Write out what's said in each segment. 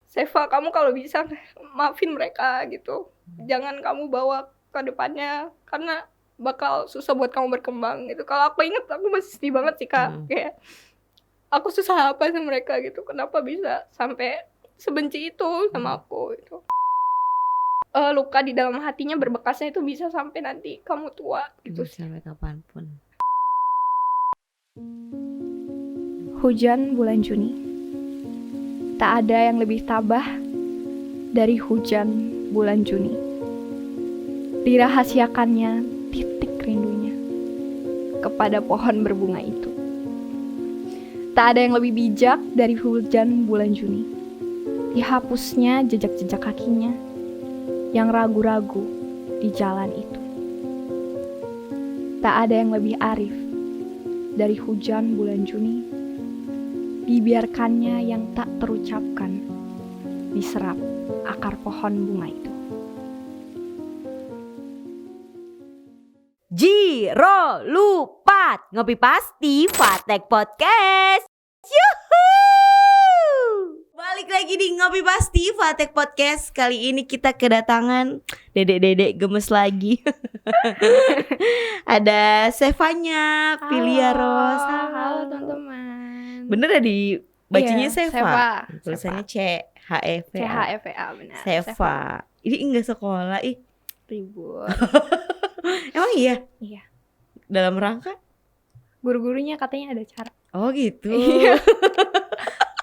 Seva, kamu kalau bisa maafin mereka gitu. Jangan kamu bawa ke depannya karena bakal susah buat kamu berkembang gitu. Kalau aku inget, aku masih sedih banget sih Kak. Kayak aku susah apa sama mereka gitu. Kenapa bisa sampai sebenci itu sama aku gitu. Luka di dalam hatinya berbekasnya itu bisa sampai nanti kamu tua gitu sih. Sampai kapanpun. Hujan bulan Juni. Tak ada yang lebih tabah dari hujan bulan Juni. Dirahasiakannya titik rindunya kepada pohon berbunga itu. Tak ada yang lebih bijak dari hujan bulan Juni. Dihapusnya jejak-jejak kakinya yang ragu-ragu di jalan itu. Tak ada yang lebih arif dari hujan bulan Juni. Dibiarkannya yang tak terucapkan diserap akar pohon bunga itu. Jiro Lupat, ngopi pasti Fatek Podcast. Yuhu! Balik lagi di Ngopi Pasti Fatek Podcast. Kali ini kita kedatangan dedek-dedek gemes lagi. Ada Sevanya, Pilia Ros. Halo teman-teman. Bener ya dibacanya Iya, Seva. Tulisannya CHEVA. CHEVA benar. Seva. Ini enggak sekolah ih. Ribut. Emang iya? Iya. Dalam rangka? Guru-gurunya katanya ada cara. Oh gitu. Iya.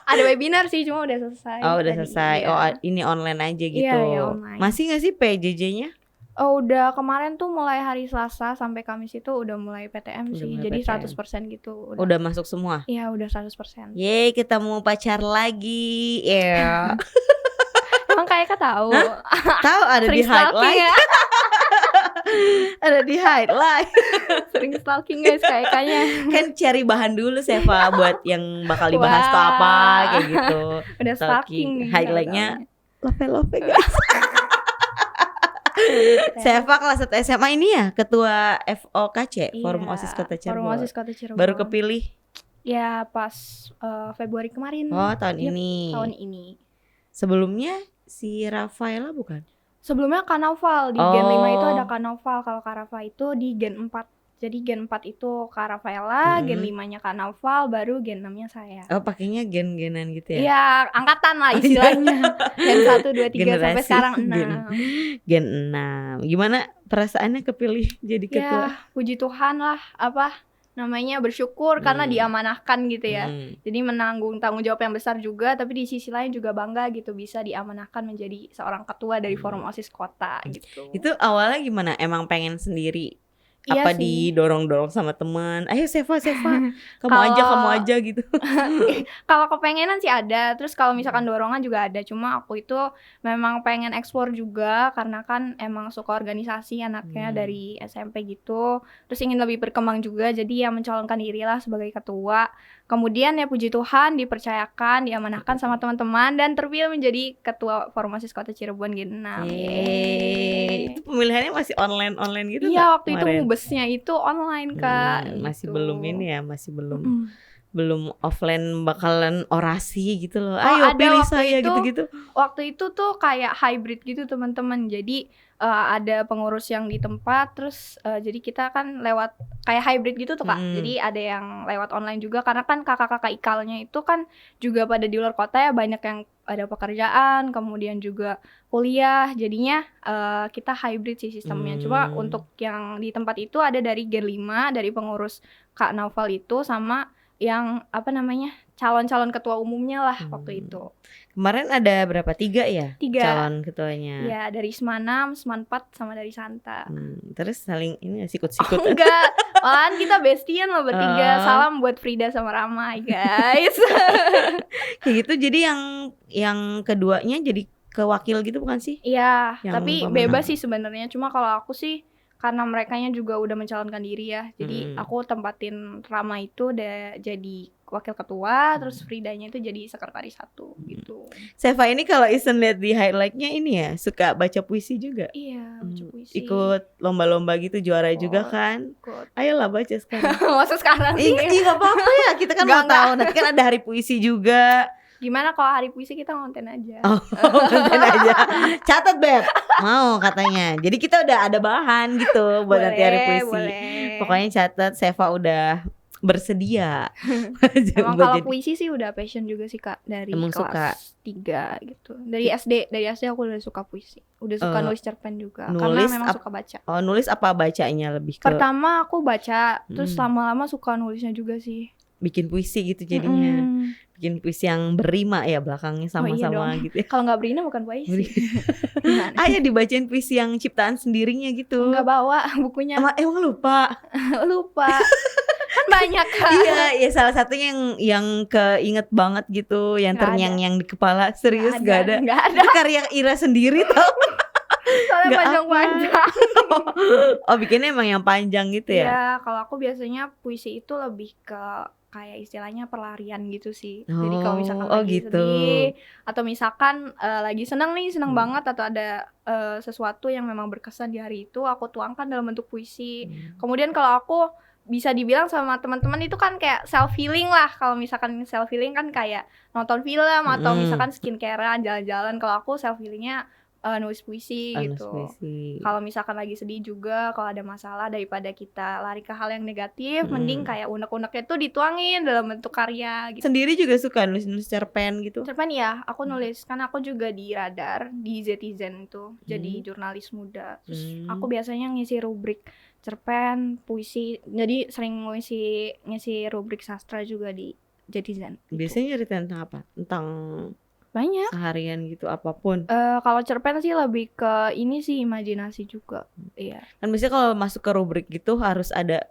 Ada webinar sih, cuma udah selesai. Oh udah tadi. selesai. Iya. Oh ini online aja gitu. Iya, online. Masih gak sih PJJ-nya? Oh udah kemarin tuh mulai hari Selasa sampai Kamis itu udah mulai PTM Udah sih. mulai Jadi PTM. 100% gitu. Udah masuk semua? Iya udah 100%. Yeay kita mau pacar lagi. Yeah. Emang Kak tahu? Tahu ada di Sering stalking highlight. ya? Ada di highlight. Sering stalking guys kayaknya. Kan cari bahan dulu Seva buat yang bakal dibahas tuh Wah. apa kayak gitu. Udah stalking nih. Highlightnya love guys. Seva kelas 1 SMA ini ya ketua FOKC, Forum OSIS Kota Cirebon. Forum OSIS Kota Cirebon. Baru kepilih. Ya pas Februari kemarin. Oh tahun Yep, ini. Tahun ini. Sebelumnya si Rafaela bukan? Sebelumnya Kanoval di Gen 5 itu ada Kanoval. Kalau Karafa itu di Gen 4. Jadi Gen 4 itu Kak Rafaela, Gen 5-nya Kak Naufal, baru Gen 6-nya saya. Oh pakainya gen-genan gitu ya? Iya, angkatan lah istilahnya. Gen 1, 2, 3 sampai sekarang 6. Gen 6. Gimana perasaannya kepilih jadi ketua? Ya, puji Tuhan lah, bersyukur karena diamanahkan gitu ya. Jadi menanggung tanggung jawab yang besar juga, tapi di sisi lain juga bangga gitu bisa diamanahkan menjadi seorang ketua dari Forum OSIS Kota gitu. Itu awalnya gimana? Emang pengen sendiri? Iya apa sih. didorong-dorong sama teman? Ayo Seva, kamu aja gitu. Kalau kepengenan sih ada, terus kalau misalkan dorongan juga ada. Cuma aku itu memang pengen eksplor juga karena kan emang suka organisasi anaknya dari SMP gitu. Terus ingin lebih berkembang juga, jadi ya mencalonkan diri lah sebagai ketua. Kemudian ya puji Tuhan dipercayakan, diamanahkan sama teman-teman dan terpilih menjadi ketua Forum OSIS Kota Cirebon Gen 6. Itu pemilihannya masih online gitu? Iya, waktu itu mubesnya itu online Kak. Masih gitu. belum ini ya, masih belum offline bakalan orasi gitu loh. Ayo pilih saya gitu-gitu. Waktu itu tuh kayak hybrid gitu teman-teman. Jadi ada pengurus yang di tempat, terus jadi kita kan lewat kayak hybrid gitu tuh Kak. Jadi ada yang lewat online juga karena kan kakak-kakak ikalnya itu kan juga pada di luar kota ya, banyak yang ada pekerjaan, kemudian juga kuliah. Jadinya kita hybrid sih sistemnya. Cuma untuk yang di tempat itu ada dari Gen 5, dari pengurus Kak Naufal itu sama yang calon-calon ketua umumnya lah waktu itu. Kemarin ada berapa? 3 ya? 3 calon ketuanya. Ya dari SMA 6, SMA 4 sama dari Santa. Terus saling ini sikut-sikut. Enggak, malahan kita bestian loh bertiga. Salam buat Frida sama Rama guys. Kayak gitu. Jadi yang keduanya jadi kewakil gitu bukan sih? Iya, Yang tapi pemenang. bebas sih sebenarnya. Cuma kalau aku sih karena merekanya juga udah mencalonkan diri ya. Jadi aku tempatin Rama itu udah jadi wakil ketua, terus Fridanya itu jadi sekretaris 1 gitu. Seva ini kalau Isen lihat di highlightnya ini ya, suka baca puisi juga. Iya, baca puisi. Ikut lomba-lomba gitu, juara juga kan. Ayolah baca sekarang. Masa sekarang sih? Iya gak apa-apa ya, kita kan mau tahu. Nanti kan ada hari puisi juga. Gimana kalau hari puisi kita ngonten aja? Oh, konten aja. Catat Beb. Mau katanya. Jadi kita udah ada bahan gitu buat nanti hari puisi. Boleh. Pokoknya catat, Seva udah bersedia. Emang kalau puisi sih udah passion juga sih Kak, dari Emang kelas 3 gitu. Dari SD aku udah suka puisi. Udah suka nulis cerpen juga karena memang suka baca. Oh, nulis apa bacanya lebih ke? Pertama aku baca, terus lama-lama suka nulisnya juga sih. Bikin puisi gitu jadinya. Bikin puisi yang berima ya belakangnya sama-sama gitu. Kalau nggak berima bukan puisi. Ayo dibacain puisi yang ciptaan sendirinya gitu. Nggak bawa bukunya. Emang lupa? Lupa. Kan banyak kan. Iya, salah satunya yang keinget banget gitu, yang terngiang-ngiang di kepala. Serius gak ada. Itu karya Ira sendiri tau. Soalnya panjang-panjang. Oh, bikinnya emang yang panjang gitu ya? Iya, kalau aku biasanya puisi itu lebih ke kayak istilahnya pelarian gitu sih. Jadi kalau misalkan lagi sedih atau misalkan lagi seneng banget atau ada sesuatu yang memang berkesan di hari itu, aku tuangkan dalam bentuk puisi. Kemudian kalau aku bisa dibilang sama teman-teman itu kan kayak self healing lah. Kalau misalkan self healing kan kayak nonton film atau misalkan skincarean, jalan-jalan. Kalau aku self healingnya nulis puisi gitu. Kalau misalkan lagi sedih juga, kalau ada masalah, daripada kita lari ke hal yang negatif, mending kayak unek-uneknya tuh dituangin dalam bentuk karya gitu. Sendiri juga suka nulis cerpen gitu? Cerpen ya, aku nulis. Kan aku juga di Radar, di Zetizen itu, jadi jurnalis muda. Terus aku biasanya ngisi rubrik cerpen, puisi. Jadi sering ngisi rubrik sastra juga di Zetizen. Biasanya nyeritain tentang apa? Tentang banyak seharian gitu, apapun. Kalau cerpen sih lebih ke ini sih, imajinasi juga. Iya. Kan biasanya kalau masuk ke rubrik gitu harus ada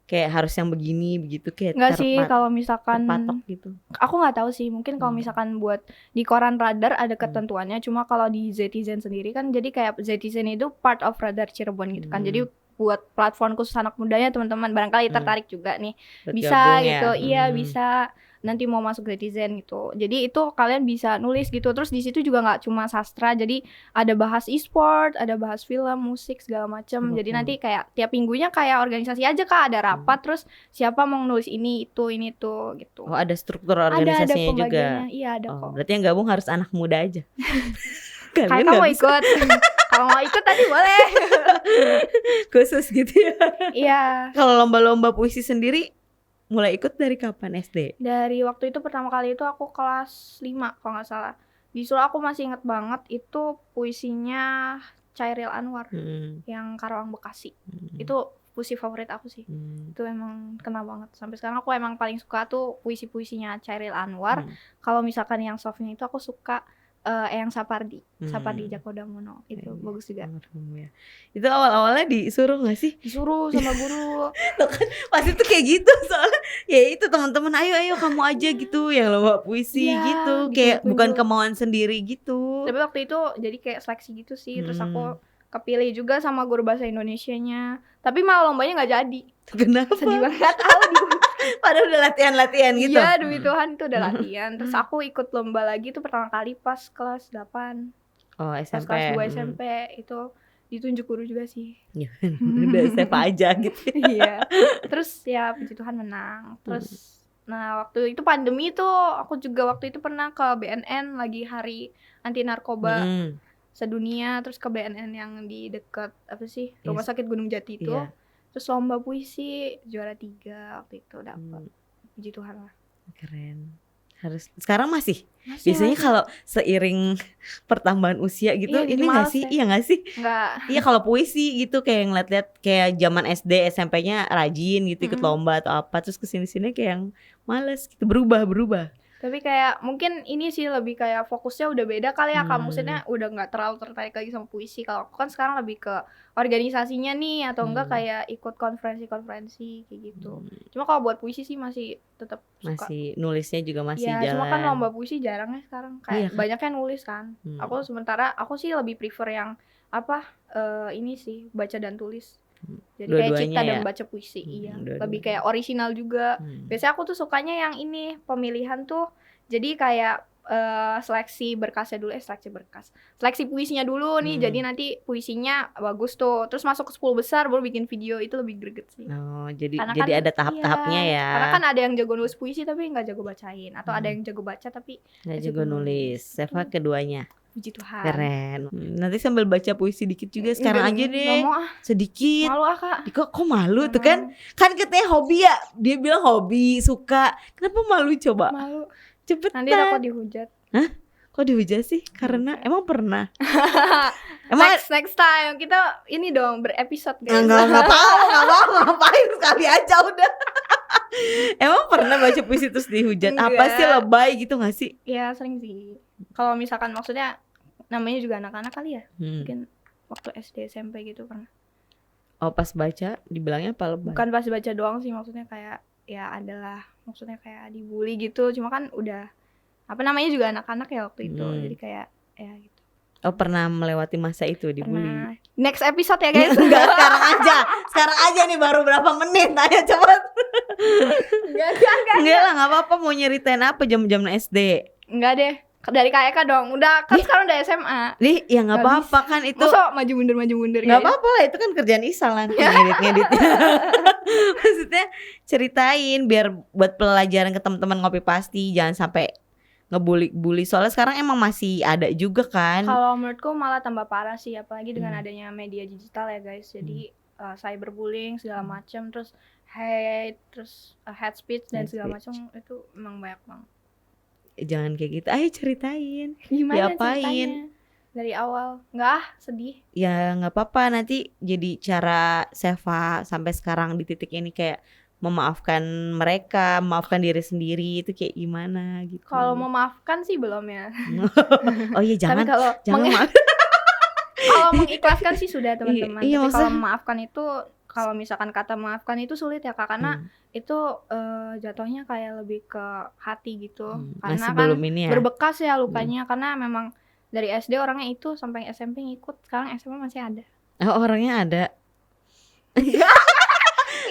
kayak harus yang begini begitu kayak nggak sih kalau misalkan terpatok gitu. Aku nggak tahu sih, mungkin kalau misalkan buat di koran Radar ada ketentuannya. Cuma kalau di Zetizen sendiri kan jadi kayak Zetizen itu part of Radar Cirebon gitu kan. Jadi buat platform khusus anak mudanya, teman-teman barangkali tertarik juga nih bisa gitu ya. Iya bisa nanti mau masuk Zetizen gitu. Jadi itu kalian bisa nulis gitu. Terus di situ juga nggak cuma sastra, jadi ada bahas e-sport, ada bahas film, musik segala macam. Jadi nanti kayak tiap minggunya kayak organisasi aja Kak, ada rapat terus siapa mau nulis ini itu gitu. Oh, ada struktur organisasinya ada juga. Iya ada kok. Berarti yang gabung harus anak muda aja. Kayak kamu ikut. Kalau mau ikut tadi boleh. Khusus gitu ya. Iya. Kalau lomba-lomba puisi sendiri mulai ikut dari kapan SD? Dari waktu itu pertama kali itu aku kelas 5 kalau nggak salah. Di Solo aku masih inget banget itu puisinya Chairil Anwar yang Karawang Bekasi. Itu puisi favorit aku sih. Itu emang kena banget. Sampai sekarang aku emang paling suka tuh puisi-puisinya Chairil Anwar. Kalau misalkan yang softnya itu aku suka Eyang Sapardi, Sapardi Djoko Damono, itu bagus juga. Itu awal-awalnya disuruh nggak sih? Disuruh sama guru. Tuh kan pasti tuh kayak gitu, soalnya ya itu teman-teman ayo kamu aja gitu yang lomba puisi gitu, kayak bukan kemauan sendiri gitu. Tapi waktu itu jadi kayak seleksi gitu sih, terus aku kepilih juga sama guru bahasa Indonesianya. Tapi malah lombanya nggak jadi. Kenapa? Sedih banget. Padahal udah latihan gitu. Iya, demi Tuhan itu udah latihan. Terus aku ikut lomba lagi tuh pertama kali pas kelas 8. Oh, SMP. Pas kelas 2 SMP itu ditunjuk guru juga sih. Ya, udah Seva aja gitu. Iya. Terus ya puji Tuhan menang. Terus nah waktu itu pandemi tuh aku juga waktu itu pernah ke BNN lagi hari anti narkoba sedunia, terus ke BNN yang di dekat apa sih? Rumah sakit Gunung Jati itu. Iya. Terus lomba puisi juara 3 waktu itu dapat. Puji Tuhan lah. Keren. Harus sekarang masih biasanya kalau seiring pertambahan usia gitu ini nggak sih? Iya nggak sih? Nggak. Iya kalau puisi gitu kayak ngeliat-liat kayak zaman SD SMP-nya rajin gitu ikut lomba atau apa, terus kesini-sini kayak yang males gitu, berubah. Tapi kayak mungkin ini sih lebih kayak fokusnya udah beda kali ya Kak. Maksudnya udah gak terlalu tertarik lagi sama puisi. Kalau aku kan sekarang lebih ke organisasinya nih, atau enggak kayak ikut konferensi kayak gitu. Cuma kalau buat puisi sih masih tetap suka. Masih nulisnya juga masih ya, jalan. Cuma kan lomba puisi jarang ya sekarang. Kayak banyak yang nulis kan. Aku sih lebih prefer yang ini sih baca dan tulis. Jadi kayak cipta dan baca puisi. Iya. Lebih kayak orisinal juga. Biasanya aku tuh sukanya yang ini pemilihan tuh. Jadi kayak seleksi berkasnya dulu, seleksi puisinya dulu nih, jadi nanti puisinya bagus tuh, terus masuk ke 10 besar baru bikin video, itu lebih greget sih. Oh, jadi Karena jadi kan ada tahap-tahapnya ya. karena kan ada yang jago nulis puisi tapi nggak jago bacain, atau ada yang jago baca tapi nggak jago nulis. Seva keduanya. puji Tuhan. Keren. Nanti sambil baca puisi dikit juga sekarang aja deh. Nggak mau Sedikit. malu Kak. Kok malu tuh kan? Kan katanya hobi ya. Dia bilang hobi, suka. Kenapa malu coba? Malu. Cepetan. Nanti aku dihujat. Hah? Kok dihujat sih? Karena emang pernah. next time kita ini dong berepisode guys. Enggak mau ngapain sekali aja udah. Emang pernah baca puisi terus dihujat? Enggak. Apa sih, lebay gitu gak sih? Ya sering sih. Kalau misalkan maksudnya namanya juga anak-anak kali ya. Mungkin waktu SD SMP gitu pernah. Oh, pas baca dibilangnya apa lebay? Bukan pas baca doang sih, maksudnya kayak ya adalah maksudnya kayak dibully gitu. Cuma kan udah apa namanya juga anak-anak ya waktu itu. Jadi kayak ya gitu. Oh, pernah melewati masa itu dibully? Pernah. Next episode ya guys. Enggak, sekarang aja nih baru berapa menit, ayo cepet. Enggak lah, gak apa-apa. Mau nyeritain apa jam-jam SD? Enggak deh, dari KEK dong. Udah kan sekarang udah SMA. Nih, ya gak apa-apa kan itu. Masa maju mundur Gak apa-apa lah, itu kan kerjaan Isal kan, ngedit. Maksudnya ceritain biar buat pelajaran ke teman-teman Ngopi Pasti, jangan sampai ngebully. Soalnya sekarang emang masih ada juga kan. Kalau menurutku malah tambah parah sih, apalagi dengan adanya media digital ya guys. Jadi cyberbullying segala macam, terus hate, terus hate speech dan segala macam, itu emang banyak banget. Jangan kayak gitu. Ayo ceritain. Gimana diapain? ceritanya? Dari awal. Enggak, sedih. Ya nggak apa-apa, nanti jadi cara Seva sampai sekarang di titik ini kayak memaafkan mereka, memaafkan diri sendiri, itu kayak gimana gitu. Kalau memaafkan sih belum ya. Oh iya, jangan. Tapi kalau kalau mengikhlaskan sih sudah teman-teman. Iya, tapi kalau memaafkan itu, kalau misalkan kata maafkan itu sulit ya Kak, karena itu jatuhnya kayak lebih ke hati gitu. Karena kan ini ya. berbekas ya lukanya, karena memang dari SD orangnya itu sampai SMP ngikut, sekarang SMA masih ada. Oh, orangnya ada.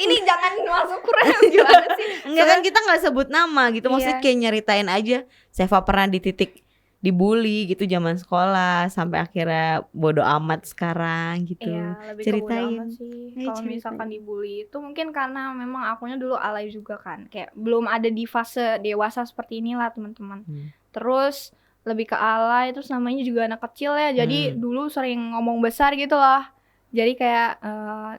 Ini jangan masuk kurang gimana sih? Enggak kan, kita nggak sebut nama gitu, maksudnya kayak nyeritain aja. Seva pernah di titik dibully gitu zaman sekolah sampai akhirnya bodo amat sekarang gitu. Iya, lebih ceritain. ke bodo amat sih. Kalau misalkan dibully itu mungkin karena memang akunya dulu alay juga kan, kayak belum ada di fase dewasa seperti inilah teman-teman. Terus lebih ke alay, terus namanya juga anak kecil ya, jadi dulu sering ngomong besar gitu lah. Jadi kayak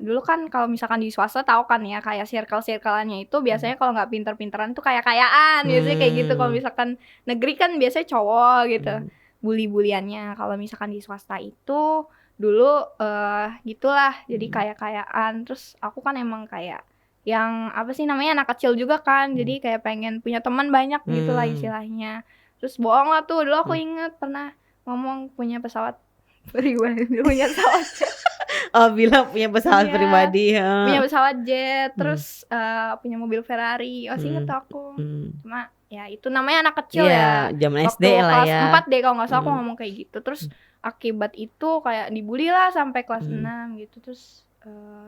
dulu kan kalau misalkan di swasta tahu kan ya, kayak circle-circle-annya itu biasanya kalau nggak pinter-pinteran tuh kayak-kayaan, biasanya kayak gitu. Kalau misalkan negeri kan biasanya cowok gitu, bully-buliannya. Kalau misalkan di swasta itu dulu gitulah, jadi kayak-kayaan. Terus aku kan emang kayak yang apa sih namanya, anak kecil juga kan, jadi kayak pengen punya teman banyak gitulah istilahnya. Terus bohong lah tuh, dulu aku inget pernah ngomong punya pesawat pribadi, punya pesawat. Oh, bilang punya pesawat pribadi. Punya pesawat jet, terus punya mobil Ferrari. Oh, inget aku. Cuma ya itu namanya anak kecil ya. Zaman waktu SD lah ya. Kelas 4 deh kalau nggak salah aku ngomong kayak gitu. Terus akibat itu kayak dibully lah sampai kelas 6 gitu. Terus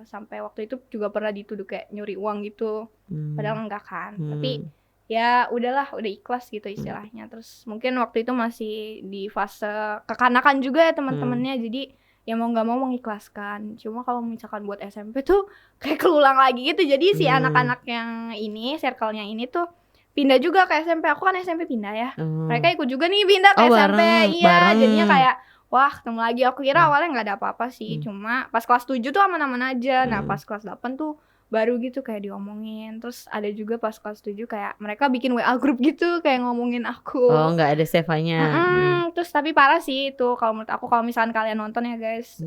sampai waktu itu juga pernah dituduh kayak nyuri uang gitu. Padahal enggak kan. Tapi ya udahlah, udah ikhlas gitu istilahnya. Terus mungkin waktu itu masih di fase kekanakan juga ya teman-temannya, jadi ya mau nggak mau mengikhlaskan. Cuma kalau misalkan buat SMP tuh kayak keulang lagi gitu, jadi si anak-anak yang ini, circle-nya ini tuh pindah juga ke SMP. Aku kan SMP pindah ya, mereka ikut juga nih pindah ke SMP. Iya, jadinya kayak wah ketemu lagi. Aku kira awalnya nggak ada apa-apa sih, cuma pas kelas 7 tuh aman-aman aja. Nah pas kelas 8 tuh baru gitu kayak diomongin. Terus ada juga pas kelas 7 kayak mereka bikin WA group gitu kayak ngomongin aku. Oh, nggak ada Sevanya. Terus tapi parah sih itu kalau menurut aku. Kalau misalkan kalian nonton ya guys,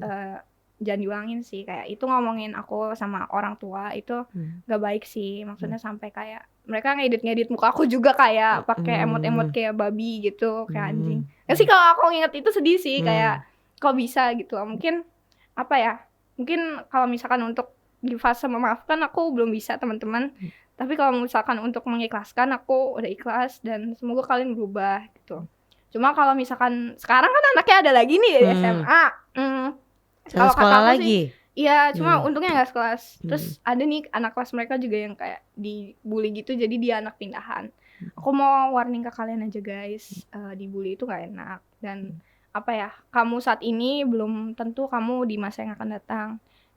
jangan diulangin sih. Kayak itu ngomongin aku sama orang tua itu gak baik sih. Maksudnya sampai kayak mereka ngedit muka aku juga kayak pakai emot-emot kayak babi gitu, kayak anjing. Ya sih kalau aku inget itu sedih sih, kayak kok bisa gitu. Mungkin apa ya, mungkin kalau misalkan untuk di fase memaafkan aku belum bisa teman-teman, tapi kalau misalkan untuk mengikhlaskan aku udah ikhlas dan semoga kalian berubah gitu. Cuma kalau misalkan sekarang kan anaknya ada lagi nih dari SMA, kalau sekolah lagi sih, iya cuma untungnya nggak sekelas. Terus ada nih anak kelas mereka juga yang kayak dibully gitu, jadi dia anak pindahan. Aku mau warning ke kalian aja guys, dibully itu nggak enak dan apa ya, kamu saat ini belum tentu kamu di masa yang akan datang.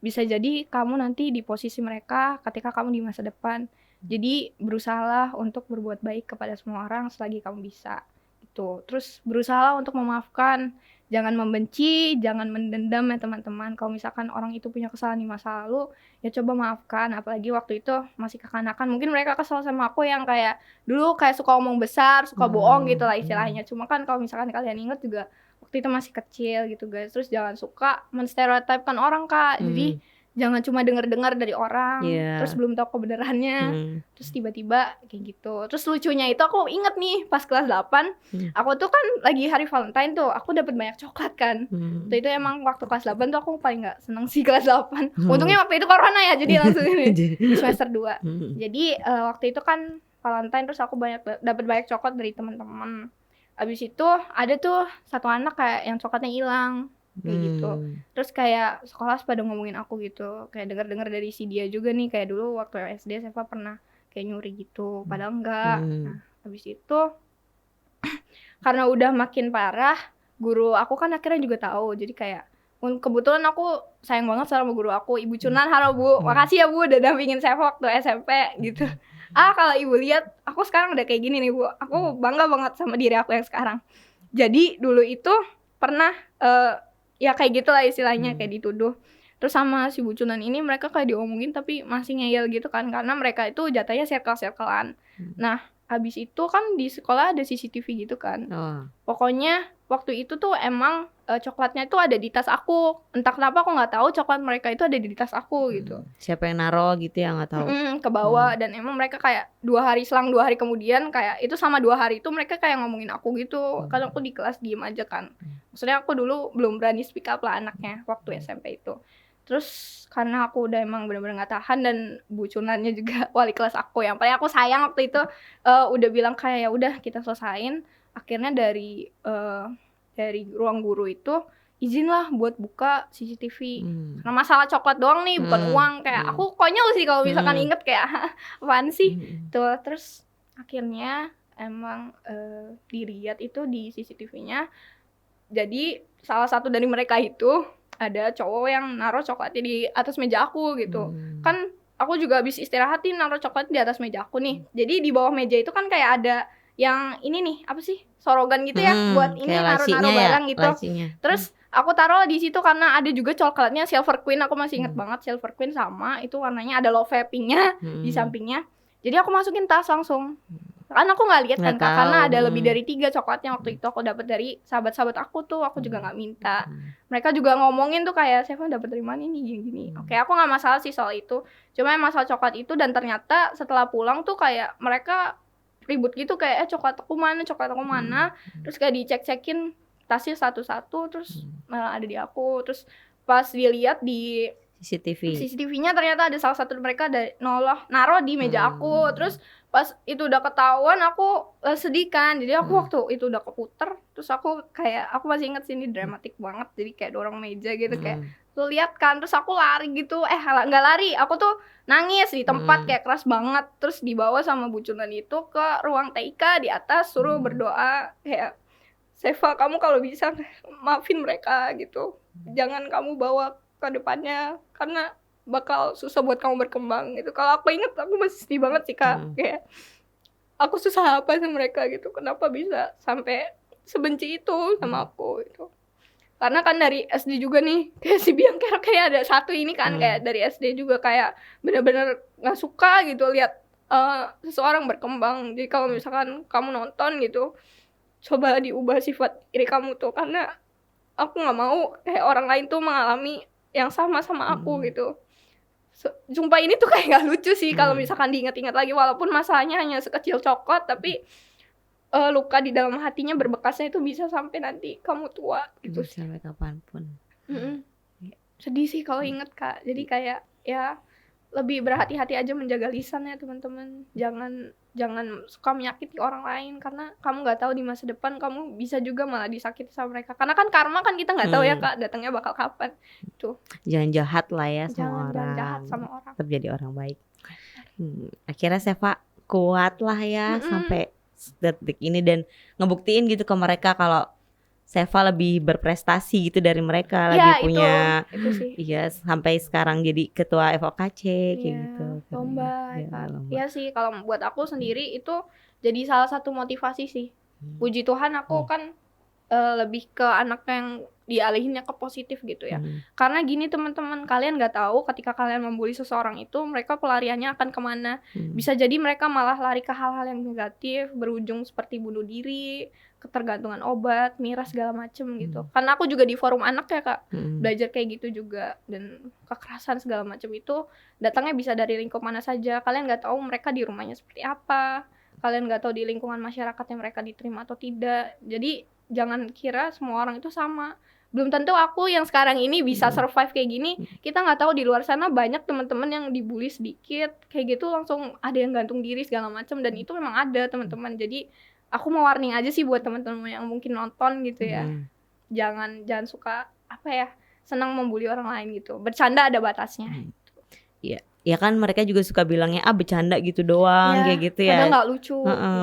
Bisa jadi kamu nanti di posisi mereka ketika kamu di masa depan. Jadi berusahalah untuk berbuat baik kepada semua orang selagi kamu bisa. Gitu. Terus berusahalah untuk memaafkan, jangan membenci, jangan mendendam ya teman-teman. Kalau misalkan orang itu punya kesalahan di masa lalu, ya coba maafkan. Apalagi waktu itu masih kekanakan. Mungkin mereka kesel sama aku yang kayak dulu kayak suka omong besar, suka bohong gitu lah istilahnya. Cuma kan kalau misalkan kalian ingat juga waktu itu masih kecil gitu guys. Terus jangan suka menstereotipkan orang Kak. Jadi jangan cuma dengar-dengar dari orang, terus belum tahu kebenarannya, terus tiba-tiba kayak gitu. Terus lucunya itu aku inget nih pas kelas 8, aku tuh kan lagi hari Valentine tuh, aku dapat banyak coklat kan. Waktu itu emang waktu kelas 8 tuh aku paling gak seneng sih kelas 8. Untungnya waktu itu corona ya, jadi langsung ini di semester 2. Jadi waktu itu kan Valentine, terus aku dapat banyak coklat dari teman-teman. Abis itu ada tuh satu anak kayak yang coklatnya hilang kayak gitu. Terus kayak sekolah pada ngomongin aku gitu, kayak dengar-dengar dari si dia juga nih, kayak dulu waktu SD Seva pernah kayak nyuri gitu, padahal enggak. Nah, habis itu karena udah makin parah, guru aku kan akhirnya juga tahu. Jadi kayak kebetulan aku sayang banget sama guru aku, Ibu Cunan. Halo Bu, makasih ya Bu udah dampingin Seva waktu SMP gitu. Kalau Ibu lihat aku sekarang udah kayak gini nih Bu, aku bangga banget sama diri aku yang sekarang. Jadi dulu itu pernah ya kayak gitulah istilahnya, kayak dituduh. Terus sama si Bucunan ini mereka kayak diomongin tapi masih ngeyel gitu kan, karena mereka itu jatahnya circle-circlean. Nah habis itu kan di sekolah ada CCTV gitu kan. Pokoknya waktu itu tuh emang coklatnya tuh ada di tas aku. Entah kenapa aku nggak tahu coklat mereka itu ada di tas aku gitu. Siapa yang naro gitu ya nggak tahu. Ke bawah. Dan emang mereka kayak selang 2 hari kemudian kayak itu sama 2 hari itu mereka kayak ngomongin aku gitu. Kan aku di kelas diem aja kan. Maksudnya aku dulu belum berani speak up lah anaknya waktu SMP itu. Terus karena aku udah emang benar-benar gak tahan, dan bucunannya juga wali kelas aku yang paling aku sayang waktu itu udah bilang kayak ya udah kita selesain. Akhirnya dari ruang guru itu izinlah buat buka CCTV. Karena masalah coklat doang nih, bukan uang. Kayak aku konyol sih kalau misalkan inget kayak apaan sih. Tuh, terus akhirnya emang dilihat itu di CCTV-nya. Jadi salah satu dari mereka itu ada cowok yang naruh coklatnya di atas meja aku gitu. Kan aku juga habis istirahat nih naruh coklat di atas meja aku nih. Jadi di bawah meja itu kan kayak ada yang ini nih, apa sih? Sorogan gitu ya, buat ini naruh-naruh barang gitu. Terus aku taruh di situ karena ada juga coklatnya Silver Queen, aku masih inget banget Silver Queen, sama itu warnanya ada love pinknya di sampingnya. Jadi aku masukin tas langsung. Kan aku nggak lihat kan Kak, karena ada lebih dari 3 coklatnya waktu itu aku dapat dari sahabat-sahabat aku tuh, aku juga nggak minta. Mereka juga ngomongin tuh kayak Seva dapat dari mana nih gini-gini. Oke, aku nggak masalah sih soal itu. Cuma yang masalah coklat itu, dan ternyata setelah pulang tuh kayak mereka ribut gitu kayak coklat aku mana. Terus kayak dicek-cekin tasnya satu-satu, terus malah ada di aku. Terus pas dilihat di CCTV-nya ternyata ada salah satu mereka naruh di meja aku. Terus pas itu udah ketahuan aku sedih kan. Jadi aku waktu itu udah keputer, terus aku masih inget sih, ini dramatik banget. Jadi kayak dorong meja gitu, kayak lu lihat kan. Terus aku lari gitu, nggak lari, aku tuh nangis di tempat kayak keras banget. Terus dibawa sama bucunan itu ke ruang TIK di atas, suruh berdoa kayak, Seva kamu kalau bisa maafin mereka gitu, jangan kamu bawa ke depannya karena bakal susah buat kamu berkembang gitu. Kalau aku inget aku masih sedih banget sih Kak, kayak aku susah apa sama mereka gitu, kenapa bisa sampai sebenci itu sama aku gitu. Karena kan dari SD juga nih, kayak si Biang kayak ada satu ini kan, kayak dari SD juga kayak bener-bener gak suka gitu lihat seseorang berkembang. Jadi kalau misalkan kamu nonton gitu, coba diubah sifat iri kamu tuh, karena aku gak mau kayak orang lain tuh mengalami yang sama aku gitu. Jumpa ini tuh kayak gak lucu sih kalau misalkan diingat-ingat lagi, walaupun masalahnya hanya sekecil coklat, tapi luka di dalam hatinya berbekasnya itu bisa sampai nanti kamu tua gitu. Sampai kapanpun. Sedih sih kalau inget Kak. Jadi kayak ya lebih berhati-hati aja menjaga lisan ya teman-teman. Jangan suka menyakiti orang lain, karena kamu nggak tahu di masa depan kamu bisa juga malah disakiti sama mereka. Karena kan karma kan kita nggak tahu ya Kak, datangnya bakal kapan. Tuh. Jangan jahat lah ya sama orang. Jangan jahat sama orang. Tetap jadi orang baik. Akhirnya Seva kuat lah ya sampai detik ini dan ngebuktiin gitu ke mereka kalau Seva lebih berprestasi gitu dari mereka, Ya, lagi punya itu sih. iya sampai sekarang jadi ketua FOKC kayak Iya, gitu. lomba Iya, kan. lomba. Iya sih kalau buat aku sendiri itu jadi salah satu motivasi sih. Puji Tuhan aku kan lebih ke anak yang dialihinnya ke positif gitu ya. Karena gini teman-teman, kalian nggak tahu ketika kalian membuli seseorang itu mereka pelariannya akan kemana. Bisa jadi mereka malah lari ke hal-hal yang negatif, berujung seperti bunuh diri, ketergantungan obat, miras segala macem gitu. Karena aku juga di forum anak ya Kak, belajar kayak gitu juga. Dan kekerasan segala macam itu datangnya bisa dari lingkup mana saja. Kalian nggak tahu mereka di rumahnya seperti apa. Kalian nggak tahu di lingkungan masyarakatnya mereka diterima atau tidak. Jadi jangan kira semua orang itu sama. Belum tentu aku yang sekarang ini bisa survive kayak gini. Kita nggak tahu di luar sana banyak teman-teman yang dibully sedikit kayak gitu langsung ada yang gantung diri segala macam, dan itu memang ada teman-teman. Jadi aku mau warning aja sih buat teman-teman yang mungkin nonton gitu ya. Jangan suka senang membuli orang lain gitu. Bercanda ada batasnya. Iya. Ya kan mereka juga suka bilangnya bercanda gitu doang kayak gitu ya. Padahal nggak lucu.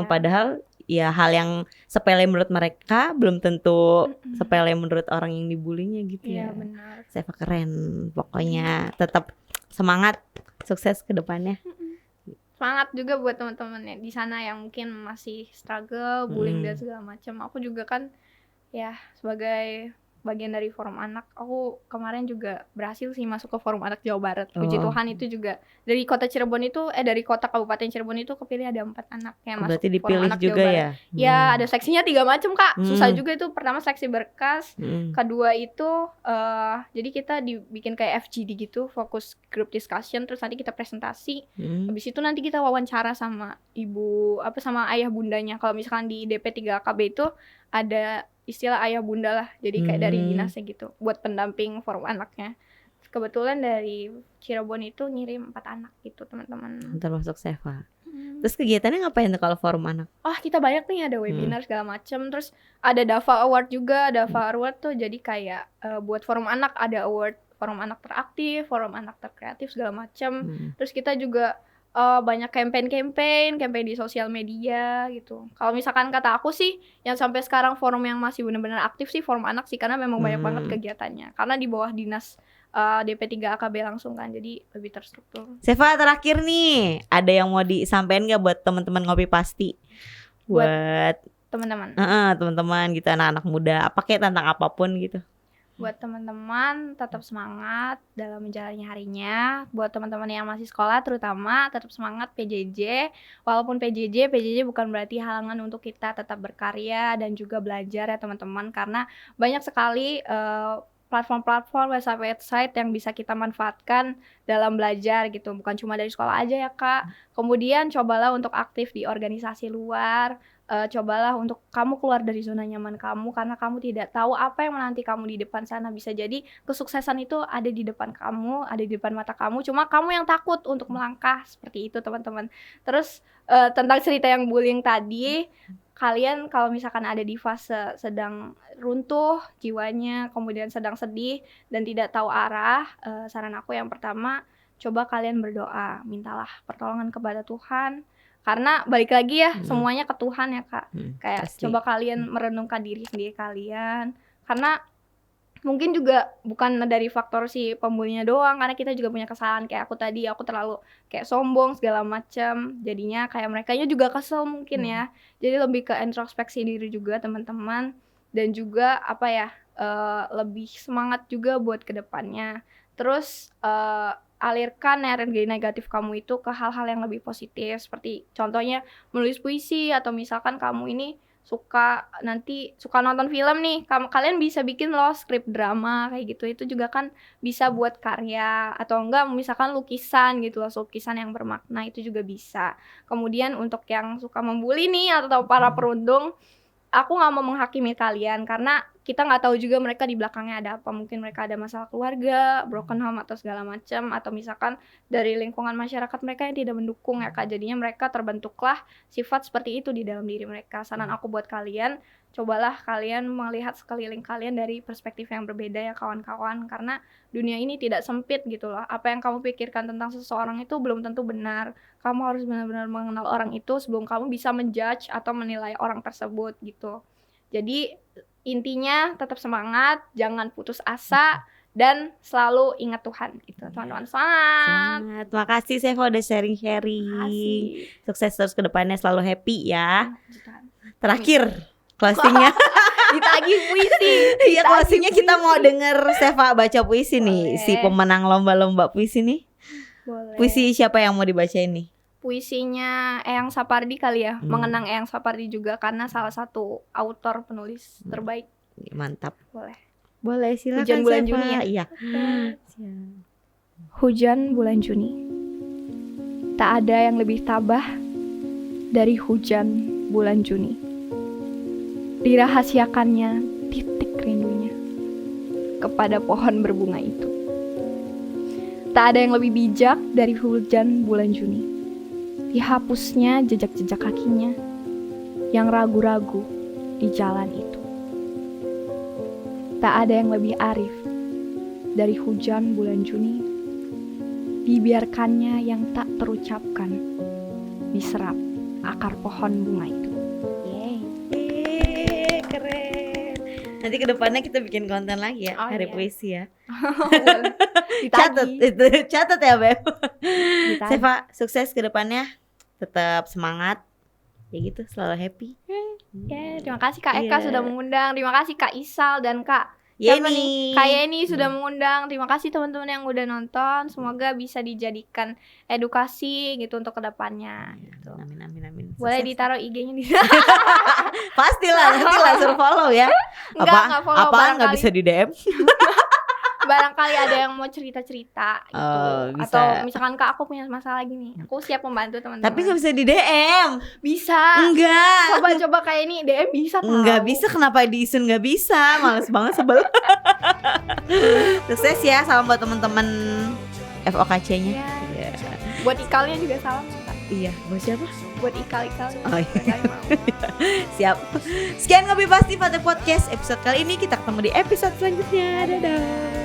Padahal ya hal yang sepele menurut mereka belum tentu sepele menurut orang yang dibulinya gitu ya. Iya benar. Seva keren pokoknya. Tetap semangat, sukses ke depannya. Semangat juga buat teman-teman ya di sana yang mungkin masih struggle, bullying dan segala macam. Aku juga kan ya sebagai bagian dari forum anak, aku kemarin juga berhasil sih masuk ke forum anak Jawa Barat. Puji Tuhan itu juga dari kota Cirebon itu dari kota Kabupaten Cirebon itu kepilih ada 4 anak yang masuk berarti forum dipilih anak juga Jawa Barat. Ya ada seksinya 3 macam Kak. Susah juga itu. Pertama seksi berkas, kedua itu jadi kita dibikin kayak FGD gitu, fokus group discussion, terus nanti kita presentasi. Habis itu nanti kita wawancara sama sama ayah bundanya. Kalau misalkan di DP3KB itu ada istilah ayah bunda lah, jadi kayak dari dinasnya gitu buat pendamping forum anaknya. Kebetulan dari Cirebon itu ngirim 4 anak gitu teman-teman, termasuk Seva. Terus kegiatannya ngapain tuh kalau forum anak? Kita banyak nih, ada webinar segala macam, terus ada DAFA Award juga. DAFA Award tuh jadi kayak buat forum anak, ada award forum anak teraktif, forum anak terkreatif segala macam. Terus kita juga banyak campaign di sosial media gitu. Kalau misalkan kata aku sih, yang sampai sekarang forum yang masih benar-benar aktif sih forum anak sih, karena memang banyak banget kegiatannya. Karena di bawah dinas DP3AKB langsung kan, jadi lebih terstruktur. Seva terakhir nih, ada yang mau disampaikan nggak buat teman-teman Ngopi Pasti? Buat teman-teman. Teman-teman gitu, anak-anak muda, tentang apapun gitu. Buat teman-teman tetap semangat dalam menjalani harinya. Buat teman-teman yang masih sekolah terutama tetap semangat PJJ. Walaupun PJJ bukan berarti halangan untuk kita tetap berkarya dan juga belajar ya teman-teman, karena banyak sekali platform-platform, website yang bisa kita manfaatkan dalam belajar gitu. Bukan cuma dari sekolah aja ya Kak. Kemudian cobalah untuk aktif di organisasi luar. Cobalah untuk kamu keluar dari zona nyaman kamu, karena kamu tidak tahu apa yang menanti kamu di depan sana. Bisa jadi kesuksesan itu ada di depan kamu, ada di depan mata kamu, cuma kamu yang takut untuk melangkah. Seperti itu teman-teman. Terus tentang cerita yang bullying tadi, kalian kalau misalkan ada di fase sedang runtuh jiwanya, kemudian sedang sedih dan tidak tahu arah, saran aku yang pertama, coba kalian berdoa, mintalah pertolongan kepada Tuhan. Karena balik lagi ya, semuanya ke Tuhan ya Kak. Kayak pasti. Coba kalian merenungkan diri sendiri kalian. Karena mungkin juga bukan dari faktor si pembulinya doang, karena kita juga punya kesalahan. Kayak aku tadi, aku terlalu kayak sombong segala macam. Jadinya kayak merekanya juga kesel mungkin ya. Jadi lebih ke introspeksi diri juga teman-teman. Dan juga lebih semangat juga buat kedepannya. Terus alirkan energi negatif kamu itu ke hal-hal yang lebih positif, seperti contohnya menulis puisi, atau misalkan kamu ini suka nonton film nih, kalian bisa bikin loh skrip drama kayak gitu. Itu juga kan bisa buat karya, atau enggak misalkan lukisan gitu loh, lukisan yang bermakna itu juga bisa. Kemudian untuk yang suka membuli nih atau para perundung, aku nggak mau menghakimi kalian, karena kita nggak tahu juga mereka di belakangnya ada apa. Mungkin mereka ada masalah keluarga, broken home atau segala macam, atau misalkan dari lingkungan masyarakat mereka yang tidak mendukung ya Kak. Jadinya mereka terbentuklah sifat seperti itu di dalam diri mereka. Saran aku buat kalian, cobalah kalian melihat sekeliling kalian dari perspektif yang berbeda ya kawan-kawan, karena dunia ini tidak sempit gitu loh. Apa yang kamu pikirkan tentang seseorang itu belum tentu benar. Kamu harus benar-benar mengenal orang itu sebelum kamu bisa menjudge atau menilai orang tersebut gitu. Jadi intinya tetap semangat, jangan putus asa, dan selalu ingat Tuhan gitu. Teman-teman, semangat. Makasih Seva udah sharing-sharing. Makasih. Sukses terus ke depannya, selalu happy ya. Tuhan. Terakhir closingnya. Ditagih puisi. Iya, closingnya kita mau denger Seva baca puisi nih. Boleh. Si pemenang lomba-lomba puisi nih. Boleh. Puisi siapa yang mau dibacain nih? Puisinya Eyang Sapardi kali ya. Mengenang Eyang Sapardi juga karena salah satu autor penulis terbaik. Mantap. Boleh. Boleh, silakan. Hujan bulan Seva. Juni ya? Iya. Hujan bulan Juni. Tak ada yang lebih tabah dari hujan bulan Juni. Dirahasiakannya titik rindunya kepada pohon berbunga itu. Tak ada yang lebih bijak dari hujan bulan Juni. Dihapusnya jejak-jejak kakinya yang ragu-ragu di jalan itu. Tak ada yang lebih arif dari hujan bulan Juni. Dibiarkannya yang tak terucapkan diserap akar pohon bunga itu. Yeay, keren. Nanti kedepannya kita bikin konten lagi ya, Oh, hari iya. puisi ya. Ditagih. Catat ya Beb. Ditagih. Seva, sukses kedepannya, tetap semangat. Ya gitu, selalu happy. Ya, terima kasih Kak Eka Iya. sudah mengundang. Terima kasih Kak Isal dan Kak siapa nih? Kak Yeni sudah mengundang. Terima kasih teman-teman yang udah nonton. Semoga bisa dijadikan edukasi gitu untuk kedepannya. Gitu. Amin, amin, amin. Boleh Sukses. ditaruh IG-nya di Pastilah, nanti langsung follow ya. Enggak follow, Apaan nggak barangkali. bisa di DM? Barangkali ada yang mau cerita-cerita gitu. Oh, bisa. Atau misalkan Kak aku punya masalah gini, aku siap membantu teman-teman. Tapi nggak bisa di DM. bisa. Enggak. Coba kayak ini DM bisa tahu. Nggak bisa, kenapa di isun nggak bisa? Males banget, sebel. Sukses ya, salam buat teman-teman FOKC-nya. Iya. Buat ikalnya juga salam Kak. Iya, buat siapa? Buat ikal-ikal. Oh, iya. Siap. Sekian Ngopi Pasti Fate Podcast episode kali ini. Kita ketemu di episode selanjutnya. Dadah.